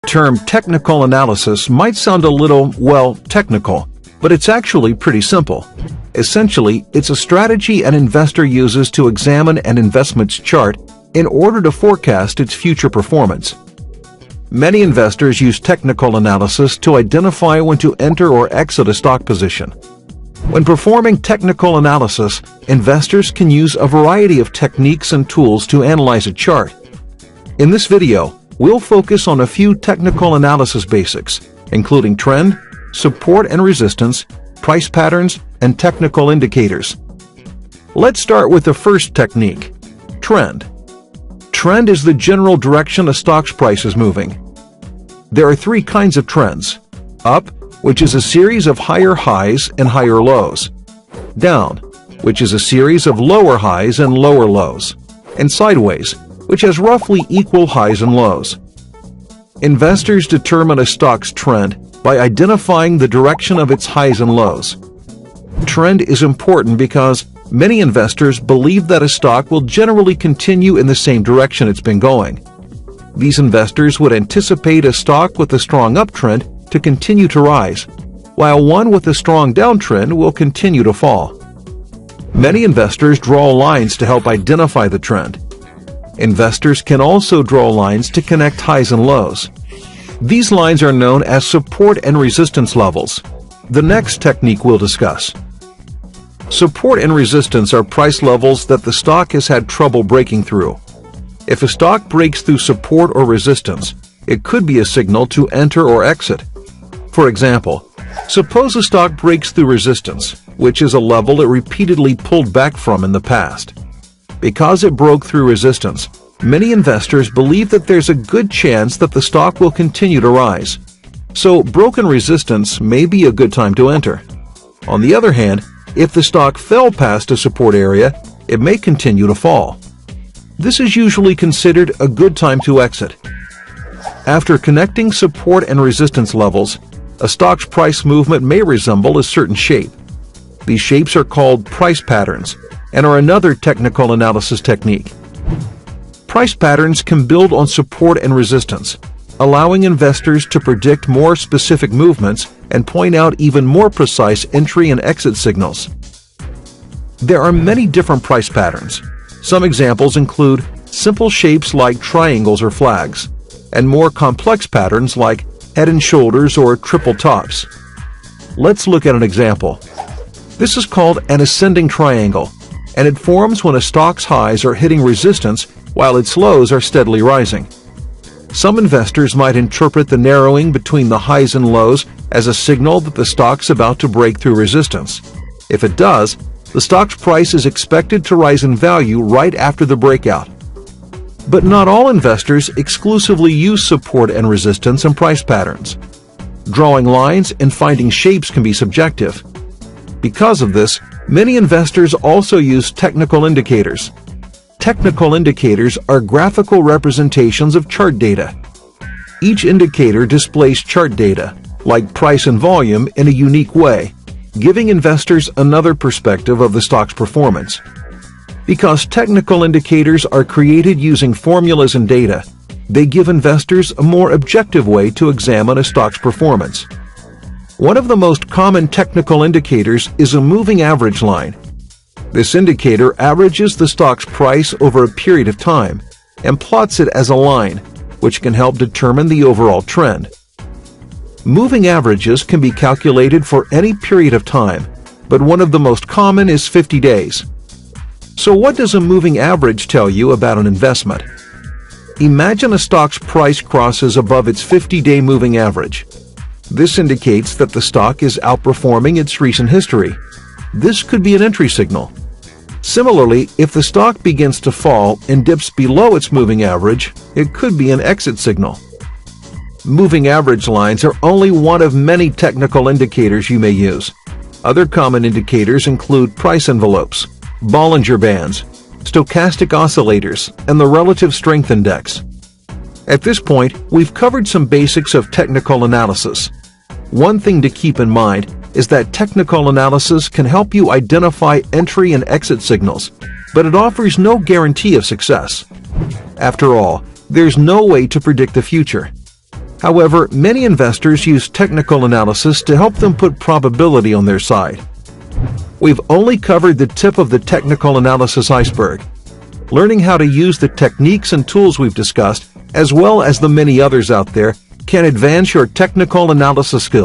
term technical analysis might sound a little, well, technical, but it's actually pretty simple. Essentially, it's a strategy an investor uses to examine an investment's chart in order to forecast its future performance. Many investors use technical analysis to identify when to enter or exit a stock position. When performing technical analysis, investors can use a variety of techniques and tools to analyze a chart. In this video, we'll focus on a few technical analysis basics, including trend, support and resistance, price patterns, and technical indicators. Let's start with the first technique, trend. Trend is the general direction a stock's price is moving. There are three kinds of trends: up, which is a series of higher highs and higher lows; down, which is a series of lower highs and lower lows; and sideways, which has roughly equal highs and lows. Investors determine a stock's trend by identifying the direction of its highs and lows. Trend is important because many investors believe that a stock will generally continue in the same direction it's been going. These investors would anticipate a stock with a strong uptrend to continue to rise, while one with a strong downtrend will continue to fall. Many investors draw lines to help identify the trend. Investors can also draw lines to connect highs and lows. These lines are known as support and resistance levels, the next technique we'll discuss. Support and resistance are price levels that the stock has had trouble breaking through. If a stock breaks through support or resistance, it could be a signal to enter or exit. For example, suppose a stock breaks through resistance, which is a level it repeatedly pulled back from in the past. Because it broke through resistance, many investors believe that there's a good chance that the stock will continue to rise. So broken resistance may be a good time to enter. On the other hand, if the stock fell past a support area, it may continue to fall. This is usually considered a good time to exit. After connecting support and resistance levels, a stock's price movement may resemble a certain shape. These shapes are called price patterns and are another technical analysis technique. Price patterns can build on support and resistance, allowing investors to predict more specific movements and point out even more precise entry and exit signals. There are many different price patterns. Some examples include simple shapes like triangles or flags, and more complex patterns like head and shoulders or triple tops. Let's look at an example. This is called an ascending triangle, and it forms when a stock's highs are hitting resistance while its lows are steadily rising. Some investors might interpret the narrowing between the highs and lows as a signal that the stock's about to break through resistance. If it does, the stock's price is expected to rise in value right after the breakout. But not all investors exclusively use support and resistance and price patterns. Drawing lines and finding shapes can be subjective. Because of this, many investors also use technical indicators. Technical indicators are graphical representations of chart data. Each indicator displays chart data, like price and volume, in a unique way, giving investors another perspective of the stock's performance. Because technical indicators are created using formulas and data, they give investors a more objective way to examine a stock's performance. One of the most common technical indicators is a moving average line. This indicator averages the stock's price over a period of time and plots it as a line, which can help determine the overall trend. Moving averages can be calculated for any period of time, but one of the most common is 50 days. So what does a moving average tell you about an investment? Imagine a stock's price crosses above its 50-day moving average. This indicates that the stock is outperforming its recent history. This could be an entry signal. Similarly, if the stock begins to fall and dips below its moving average, it could be an exit signal. Moving average lines are only one of many technical indicators you may use. Other common indicators include price envelopes, Bollinger Bands, stochastic oscillators, and the relative strength index. At this point, we've covered some basics of technical analysis. One thing to keep in mind is that technical analysis can help you identify entry and exit signals, but it offers no guarantee of success. After all, there's no way to predict the future. However, many investors use technical analysis to help them put probability on their side. We've only covered the tip of the technical analysis iceberg. Learning how to use the techniques and tools we've discussed, as well as the many others out there, can advance your technical analysis skills.